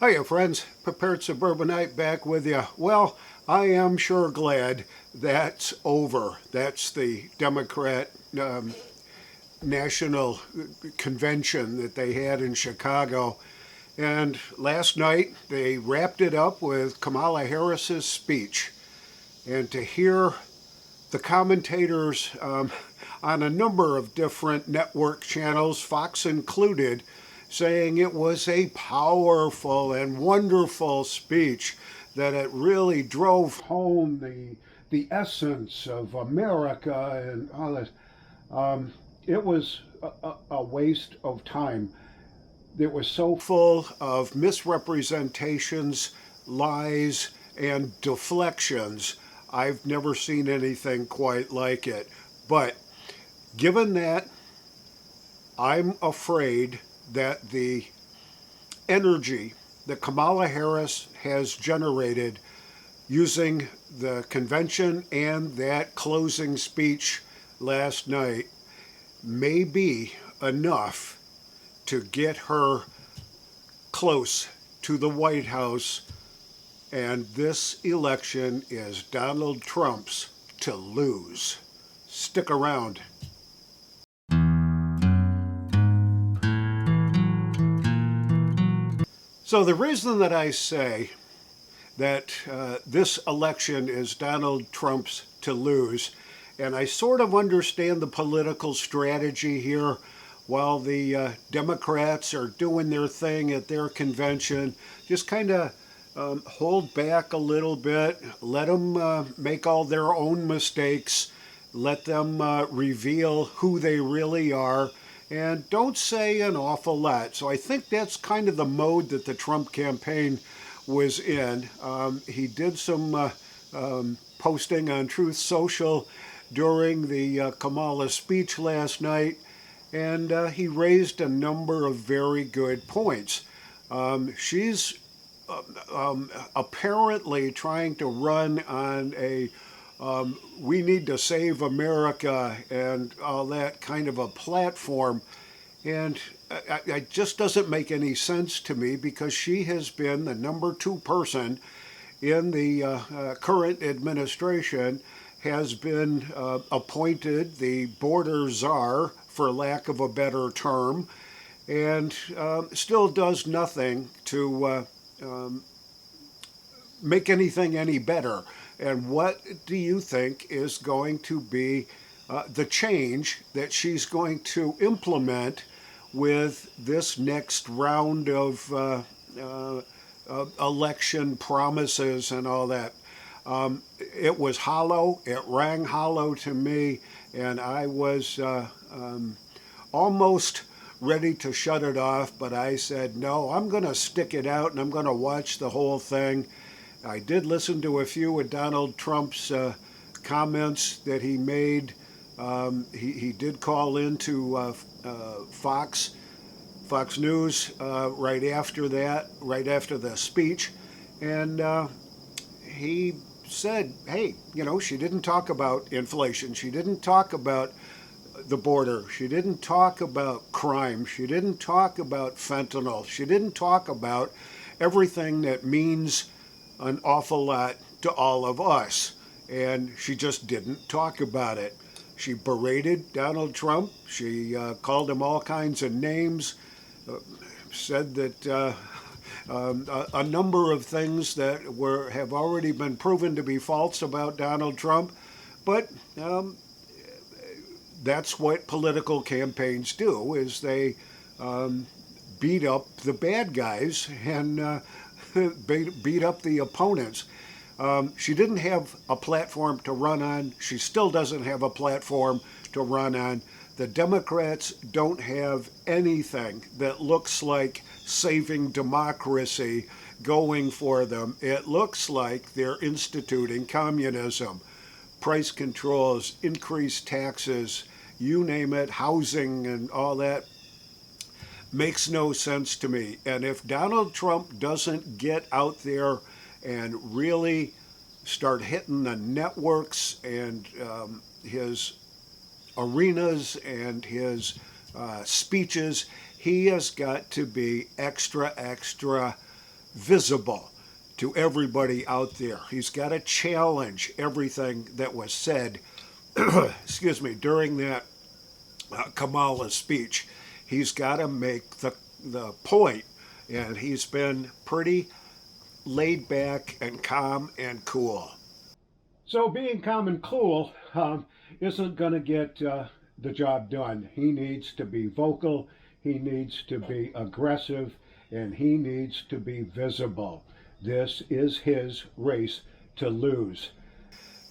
Hiya, friends. Prepared Suburbanite back with you. Well, I am sure glad that's over. That's the Democrat National Convention that they had in Chicago. And last night they wrapped it up with Kamala Harris's speech. And to hear the commentators on a number of different network channels, Fox included, saying it was a powerful and wonderful speech, that it really drove home the essence of America and all this. It was a waste of time. It was so full of misrepresentations, lies, and deflections. I've never seen anything quite like it. But given that, I'm afraid that the energy that Kamala Harris has generated using the convention and that closing speech last night may be enough to get her close to the White House, and this election is Donald Trump's to lose. Stick around. So, the reason that I say that this election is Donald Trump's to lose, and I sort of understand the political strategy here. While the Democrats are doing their thing at their convention, just kind of hold back a little bit, let them make all their own mistakes, let them reveal who they really are, and don't say an awful lot. So I think that's kind of the mode that the Trump campaign was in. He did some posting on Truth Social during the Kamala speech last night, and he raised a number of very good points. She's apparently trying to run on a we need to save America and all that kind of a platform. And it just doesn't make any sense to me, because she has been the number two person in the current administration, has been appointed the border czar, for lack of a better term, and still does nothing to make anything any better. And what do you think is going to be the change that she's going to implement with this next round of election promises and all that? It was hollow. It rang hollow to me, and I was almost ready to shut it off, but I said, no, I'm going to stick it out and I'm going to watch the whole thing. I did listen to a few of Donald Trump's comments that he made. He did call into Fox News right after the speech, and he said, hey, she didn't talk about inflation. She didn't talk about the border. She didn't talk about crime. She didn't talk about fentanyl. She didn't talk about everything that means an awful lot to all of us. And she just didn't talk about it. She berated Donald Trump. She called him all kinds of names, said that a number of things that have already been proven to be false about Donald Trump. But that's what political campaigns do, is they beat up the bad guys and beat up the opponents. She didn't have a platform to run on. She still doesn't have a platform to run on. The Democrats don't have anything that looks like saving democracy going for them. It looks like they're instituting communism, price controls, increased taxes, you name it, housing and all that. Makes no sense to me. And if Donald Trump doesn't get out there and really start hitting the networks and his arenas and his speeches, he has got to be extra visible to everybody out there. He's got to challenge everything that was said, excuse me, during that Kamala speech. He's got to make the point, and he's been pretty laid back and calm and cool. So being calm and cool isn't going to get the job done. He needs to be vocal, he needs to be aggressive, and he needs to be visible. This is his race to lose.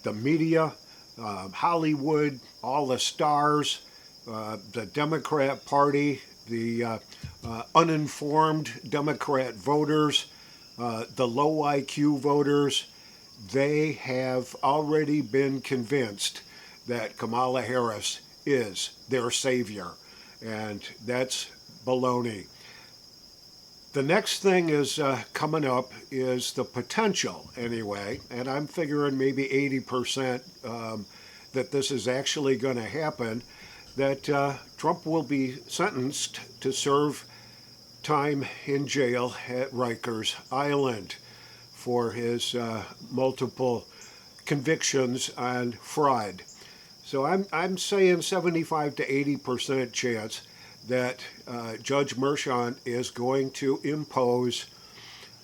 The media, Hollywood, all the stars, the Democrat Party, the uninformed Democrat voters, the low IQ voters, they have already been convinced that Kamala Harris is their savior, and that's baloney. The next thing is coming up is the potential, anyway, and I'm figuring maybe 80% that this is actually going to happen, that Trump will be sentenced to serve time in jail at Rikers Island for his multiple convictions on fraud. So I'm saying 75 to 80% chance that Judge Mershon is going to impose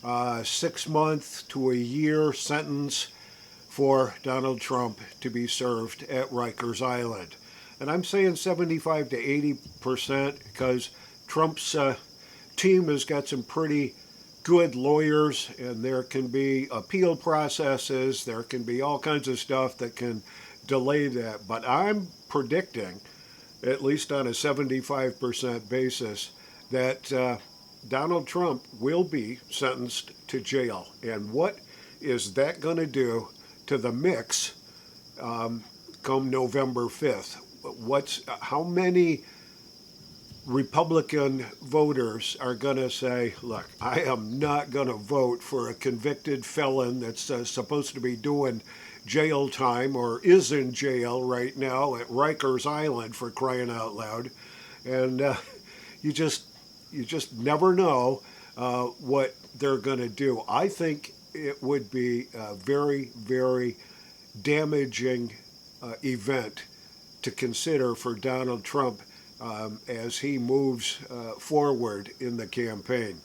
a 6 month to a year sentence for Donald Trump to be served at Rikers Island. And I'm saying 75 to 80% because Trump's team has got some pretty good lawyers, and there can be appeal processes, there can be all kinds of stuff that can delay that. But I'm predicting, at least on a 75% basis, that Donald Trump will be sentenced to jail. And what is that going to do to the mix come November 5th? How many Republican voters are going to say, look, I am not going to vote for a convicted felon that's supposed to be doing jail time or is in jail right now at Rikers Island, for crying out loud. And you just never know what they're going to do. I think it would be a very, very damaging event to consider for Donald Trump as he moves forward in the campaign.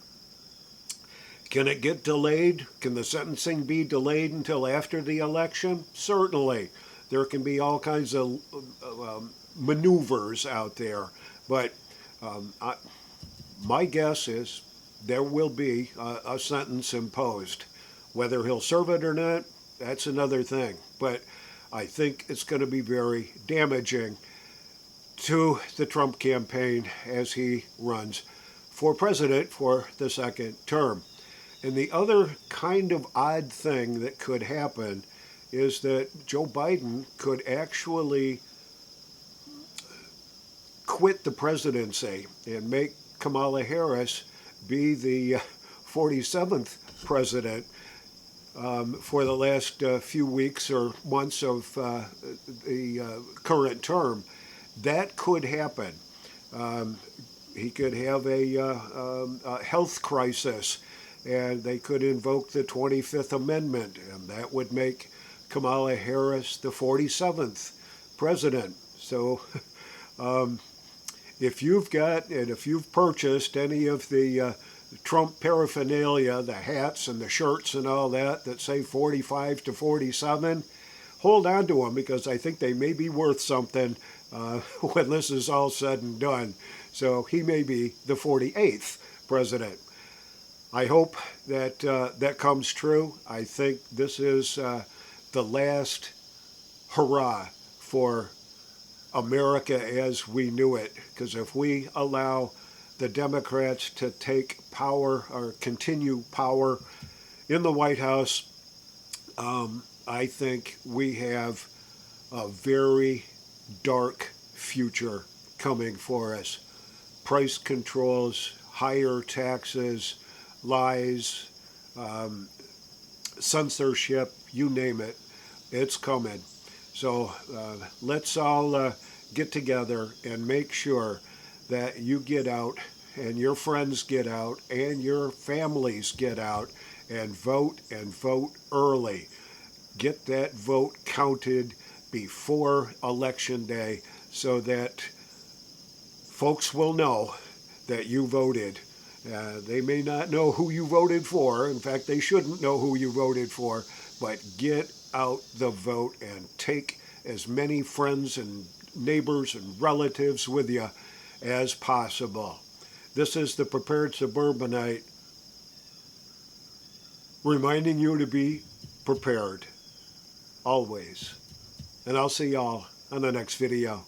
Can it get delayed? Can the sentencing be delayed until after the election? Certainly. There can be all kinds of maneuvers out there, but my guess is there will be a sentence imposed. Whether he'll serve it or not, that's another thing. But I think it's going to be very damaging to the Trump campaign as he runs for president for the second term. And the other kind of odd thing that could happen is that Joe Biden could actually quit the presidency and make Kamala Harris be the 47th president for the last few weeks or months of the current term. That could happen. He could have a health crisis, and they could invoke the 25th Amendment, and that would make Kamala Harris the 47th president. So if you've purchased any of the Trump paraphernalia, the hats and the shirts and all that say 45 to 47, hold on to them, because I think they may be worth something when this is all said and done. So he may be the 48th president. I hope that that comes true. I think this is the last hurrah for America as we knew it, because if we allow the Democrats to take power or continue power in the White House, I think we have a very dark future coming for us. Price controls, higher taxes, lies, censorship, you name it, it's coming. So let's all get together and make sure that you get out and your friends get out and your families get out and vote early. Get that vote counted before Election Day so that folks will know that you voted. They may not know who you voted for. In fact, they shouldn't know who you voted for. But get out the vote and take as many friends and neighbors and relatives with you as possible. This is the Prepared Suburbanite reminding you to be prepared always. And I'll see y'all on the next video.